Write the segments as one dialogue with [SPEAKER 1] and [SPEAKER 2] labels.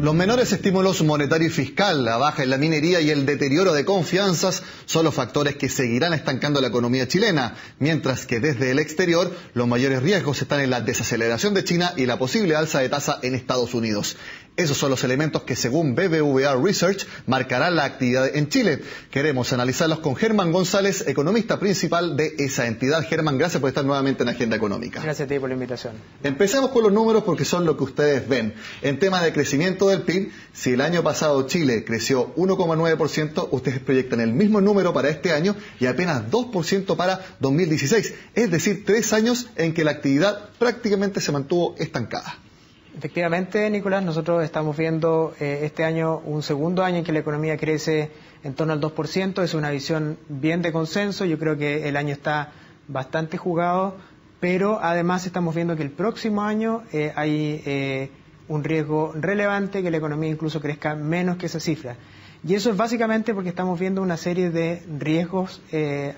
[SPEAKER 1] Los menores estímulos monetario y fiscal, la baja en la minería y el deterioro de confianzas son los factores que seguirán estancando la economía chilena, mientras que desde el exterior los mayores riesgos están en la desaceleración de China y la posible alza de tasa en Estados Unidos. Esos son los elementos que, según BBVA Research, marcarán la actividad en Chile. Queremos analizarlos con Germán González, economista principal de esa entidad. Germán, gracias por estar nuevamente en Agenda Económica.
[SPEAKER 2] Gracias a ti por la invitación.
[SPEAKER 1] Empecemos con los números porque son lo que ustedes ven. En temas de crecimiento del PIB, si el año pasado Chile creció 1,9%, ustedes proyectan el mismo número para este año y apenas 2% para 2016. Es decir, 3 años en que la actividad prácticamente se mantuvo estancada.
[SPEAKER 2] Efectivamente, Nicolás, nosotros estamos viendo este año un segundo año en que la economía crece en torno al 2%. Es una visión bien de consenso. Yo creo que el año está bastante jugado, pero además estamos viendo que el próximo año hay un riesgo relevante que la economía incluso crezca menos que esa cifra. Y eso es básicamente porque estamos viendo una serie de riesgos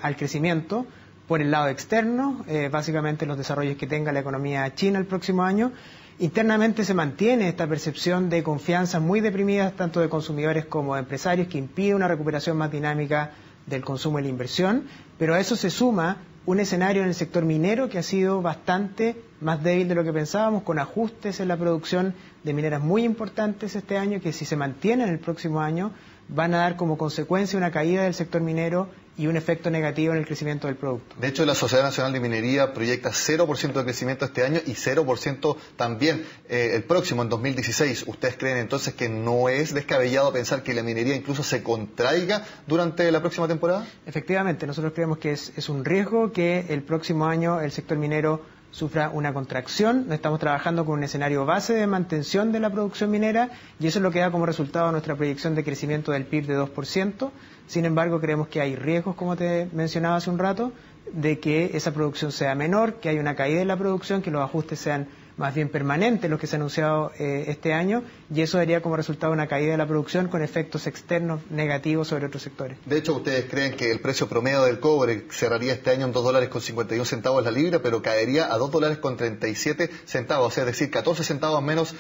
[SPEAKER 2] al crecimiento por el lado externo, básicamente los desarrollos que tenga la economía china el próximo año. Internamente se mantiene esta percepción de confianza muy deprimida, tanto de consumidores como de empresarios, que impide una recuperación más dinámica del consumo y la inversión, pero a eso se suma un escenario en el sector minero que ha sido bastante más débil de lo que pensábamos, con ajustes en la producción de mineras muy importantes este año, que si se mantienen el próximo año van a dar como consecuencia una caída del sector minero y un efecto negativo en el crecimiento del producto.
[SPEAKER 1] De hecho, la Sociedad Nacional de Minería proyecta 0% de crecimiento este año y 0% también el próximo, en 2016. ¿Ustedes creen entonces que no es descabellado pensar que la minería incluso se contraiga durante la próxima temporada?
[SPEAKER 2] Efectivamente, nosotros creemos que es un riesgo que el próximo año el sector minero sufra una contracción. Estamos trabajando con un escenario base de mantención de la producción minera y eso es lo que da como resultado nuestra proyección de crecimiento del PIB de 2%. Sin embargo, creemos que hay riesgos, como te mencionaba hace un rato, de que esa producción sea menor, que hay una caída en la producción, que los ajustes sean más bien permanentes, los que se han anunciado este año, y eso daría como resultado una caída de la producción con efectos externos negativos sobre otros sectores.
[SPEAKER 1] De hecho, ustedes creen que el precio promedio del cobre cerraría este año en $2.51 la libra, pero caería a $2.37, o sea, es decir, 14 centavos menos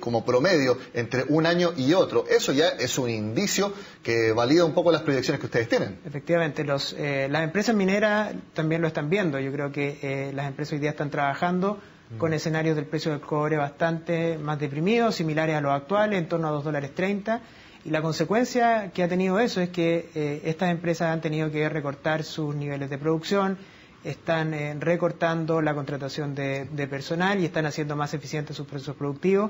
[SPEAKER 1] como promedio entre un año y otro. Eso ya es un indicio que valida un poco las proyecciones que ustedes tienen.
[SPEAKER 2] Efectivamente, las empresas mineras también lo están viendo. Yo creo que las empresas hoy día están trabajando con escenarios del precio del cobre bastante más deprimidos, similares a los actuales, en torno a $2.30. Y la consecuencia que ha tenido eso es que estas empresas han tenido que recortar sus niveles de producción, están recortando la contratación de personal y están haciendo más eficientes sus procesos productivos.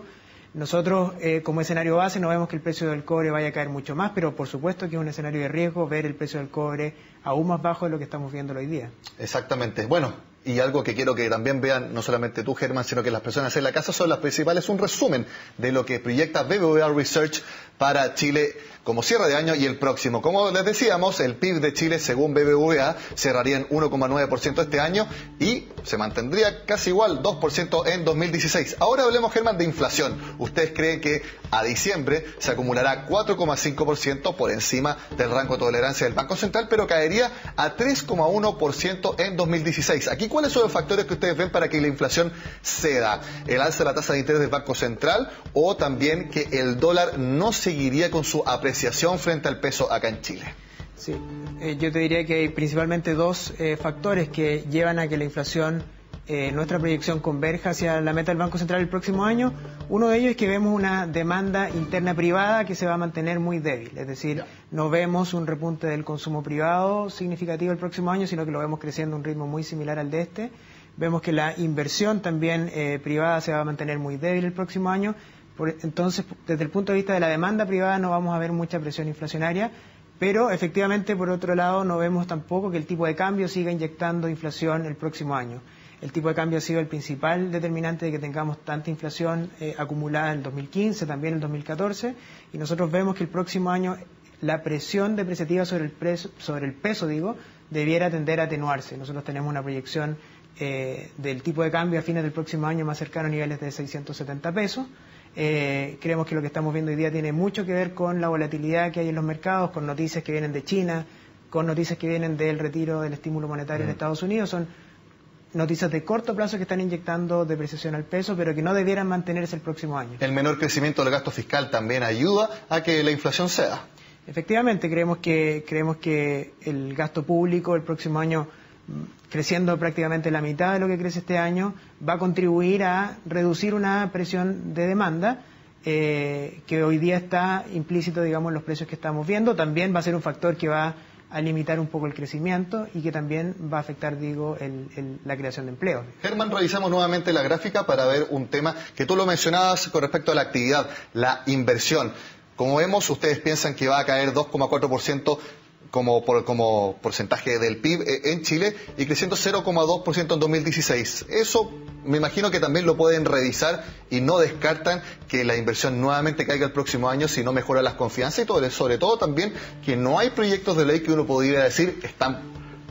[SPEAKER 2] Nosotros, como escenario base, no vemos que el precio del cobre vaya a caer mucho más, pero por supuesto que es un escenario de riesgo ver el precio del cobre aún más bajo de lo que estamos viendo hoy día.
[SPEAKER 1] Exactamente. Bueno, y algo que quiero que también vean, no solamente tú, Germán, sino que las personas en la casa, son las principales, un resumen de lo que proyecta BBVA Research para Chile como cierre de año y el próximo. Como les decíamos, el PIB de Chile, según BBVA, cerraría en 1,9% este año y se mantendría casi igual, 2% en 2016. Ahora hablemos, Germán, de inflación. Ustedes creen que a diciembre se acumulará 4,5% por encima del rango de tolerancia del Banco Central, pero caería a 3,1% en 2016. Aquí, ¿cuáles son los factores que ustedes ven para que la inflación ceda? ¿El alza de la tasa de interés del Banco Central o también que el dólar no seguiría con su apreciación frente al peso acá en Chile?
[SPEAKER 2] Sí, yo te diría que hay principalmente dos factores que llevan a que la inflación, nuestra proyección, converja hacia la meta del Banco Central el próximo año. Uno de ellos es que vemos una demanda interna privada que se va a mantener muy débil, es decir, no vemos un repunte del consumo privado significativo el próximo año, sino que lo vemos creciendo a un ritmo muy similar al de este. Vemos que la inversión también privada se va a mantener muy débil el próximo año. Entonces, desde el punto de vista de la demanda privada no vamos a ver mucha presión inflacionaria, pero efectivamente, por otro lado, no vemos tampoco que el tipo de cambio siga inyectando inflación el próximo año. El tipo de cambio ha sido el principal determinante de que tengamos tanta inflación acumulada en el 2015, también en el 2014, y nosotros vemos que el próximo año la presión depreciativa sobre el peso, debiera tender a atenuarse. Nosotros tenemos una proyección del tipo de cambio a fines del próximo año más cercano a niveles de 670 pesos. Creemos que lo que estamos viendo hoy día tiene mucho que ver con la volatilidad que hay en los mercados, con noticias que vienen de China, con noticias que vienen del retiro del estímulo monetario en Estados Unidos. Son noticias de corto plazo que están inyectando depreciación al peso, pero que no debieran mantenerse el próximo año.
[SPEAKER 1] El menor crecimiento del gasto fiscal también ayuda a que la inflación ceda.
[SPEAKER 2] Efectivamente, creemos que el gasto público el próximo año, creciendo prácticamente la mitad de lo que crece este año, va a contribuir a reducir una presión de demanda que hoy día está implícito, digamos, en los precios que estamos viendo. También va a ser un factor que va a limitar un poco el crecimiento y que también va a afectar, digo, la creación de empleo.
[SPEAKER 1] Germán, revisamos nuevamente la gráfica para ver un tema que tú lo mencionabas con respecto a la actividad, la inversión. Como vemos, ustedes piensan que va a caer 2,4% como porcentaje del PIB en Chile y creciendo 0,2% en 2016. Eso me imagino que también lo pueden revisar y no descartan que la inversión nuevamente caiga el próximo año si no mejora las confianzas y sobre todo también que no hay proyectos de ley que uno podría decir están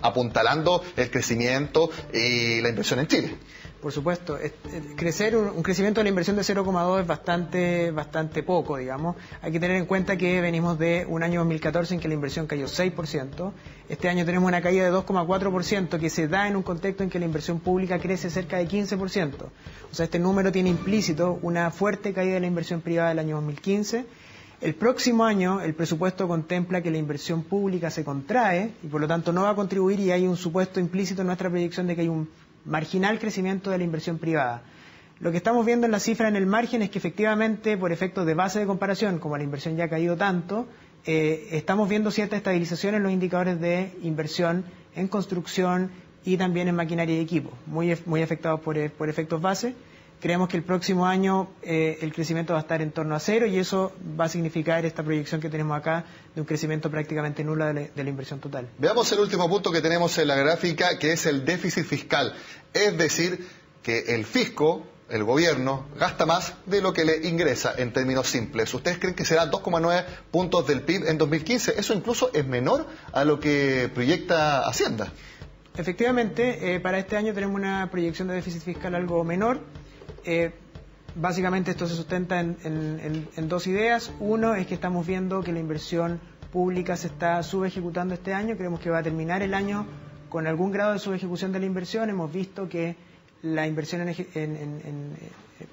[SPEAKER 1] apuntalando el crecimiento y la inversión en Chile.
[SPEAKER 2] Por supuesto, un crecimiento de la inversión de 0,2 es bastante poco, digamos. Hay que tener en cuenta que venimos de un año 2014 en que la inversión cayó 6%. Este año tenemos una caída de 2,4% que se da en un contexto en que la inversión pública crece cerca de 15%. O sea, este número tiene implícito una fuerte caída de la inversión privada del año 2015. El próximo año el presupuesto contempla que la inversión pública se contrae y por lo tanto no va a contribuir, y hay un supuesto implícito en nuestra proyección de que hay un marginal crecimiento de la inversión privada. Lo que estamos viendo en la cifra en el margen es que efectivamente, por efectos de base de comparación, como la inversión ya ha caído tanto, estamos viendo cierta estabilización en los indicadores de inversión en construcción y también en maquinaria y equipo, muy afectados por efectos base. Creemos que el próximo año el crecimiento va a estar en torno a 0 y eso va a significar esta proyección que tenemos acá de un crecimiento prácticamente nulo de la inversión total.
[SPEAKER 1] Veamos el último punto que tenemos en la gráfica, que es el déficit fiscal. Es decir, que el fisco, el gobierno, gasta más de lo que le ingresa en términos simples. ¿Ustedes creen que será 2,9 puntos del PIB en 2015? Eso incluso es menor a lo que proyecta Hacienda.
[SPEAKER 2] Efectivamente, para este año tenemos una proyección de déficit fiscal algo menor. Básicamente esto se sustenta en dos ideas. Uno es que estamos viendo que la inversión pública se está subejecutando este año. Creemos que va a terminar el año con algún grado de subejecución de la inversión. Hemos visto que la inversión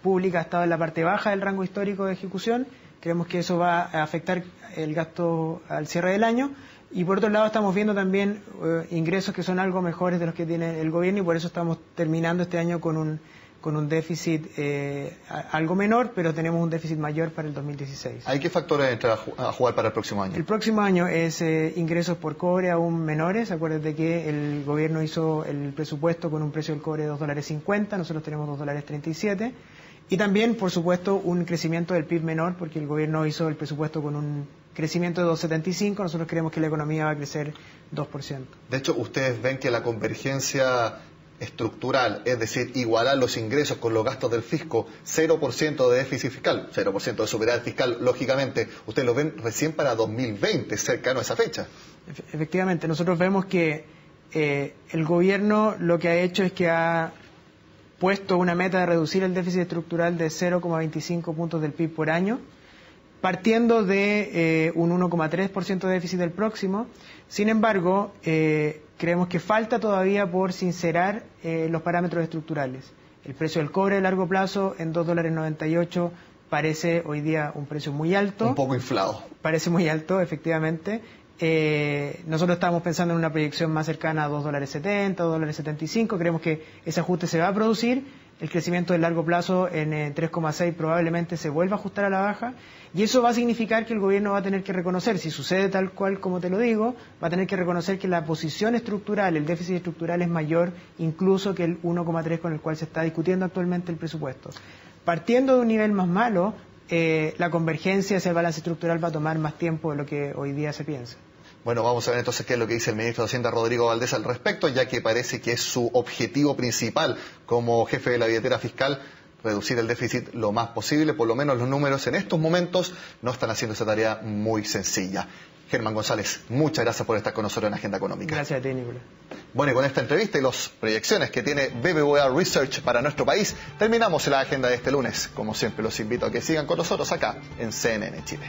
[SPEAKER 2] pública ha estado en la parte baja del rango histórico de ejecución. Creemos que eso va a afectar el gasto al cierre del año. Y por otro lado estamos viendo también ingresos que son algo mejores de los que tiene el gobierno y por eso estamos terminando este año con un déficit algo menor, pero tenemos un déficit mayor para el 2016.
[SPEAKER 1] ¿Hay qué factores entran a jugar para el próximo año?
[SPEAKER 2] El próximo año es ingresos por cobre aún menores. Acuérdate que el gobierno hizo el presupuesto con un precio del cobre de $2.50, nosotros tenemos $2.37. Y también, por supuesto, un crecimiento del PIB menor, porque el gobierno hizo el presupuesto con un crecimiento de 2,75, nosotros creemos que la economía va a crecer 2%.
[SPEAKER 1] De hecho, ustedes ven que la convergencia estructural, es decir, igualar los ingresos con los gastos del fisco, 0% de déficit fiscal, 0% de superávit fiscal, lógicamente, ustedes lo ven recién para 2020, cercano a esa fecha.
[SPEAKER 2] Efectivamente, nosotros vemos que el gobierno lo que ha hecho es que ha puesto una meta de reducir el déficit estructural de 0,25 puntos del PIB por año, partiendo de un 1,3% de déficit del próximo. Sin embargo, creemos que falta todavía por sincerar los parámetros estructurales. El precio del cobre de largo plazo en $2.98 parece hoy día un precio muy alto.
[SPEAKER 1] Un poco inflado.
[SPEAKER 2] Parece muy alto, efectivamente. Nosotros estamos pensando en una proyección más cercana a $2.70, $2.75. Creemos que ese ajuste se va a producir. El crecimiento del largo plazo en 3,6 probablemente se vuelva a ajustar a la baja. Y eso va a significar que el gobierno va a tener que reconocer, si sucede tal cual como te lo digo, va a tener que reconocer que la posición estructural, el déficit estructural es mayor incluso que el 1,3 con el cual se está discutiendo actualmente el presupuesto. Partiendo de un nivel más malo, la convergencia hacia el balance estructural va a tomar más tiempo de lo que hoy día se piensa.
[SPEAKER 1] Bueno, vamos a ver entonces qué es lo que dice el ministro de Hacienda, Rodrigo Valdés, al respecto, ya que parece que es su objetivo principal como jefe de la billetera fiscal, reducir el déficit lo más posible. Por lo menos los números en estos momentos no están haciendo esa tarea muy sencilla. Germán González, muchas gracias por estar con nosotros en Agenda Económica.
[SPEAKER 2] Gracias a ti, Nicolás.
[SPEAKER 1] Bueno, y con esta entrevista y las proyecciones que tiene BBVA Research para nuestro país, terminamos la agenda de este lunes. Como siempre, los invito a que sigan con nosotros acá en CNN Chile.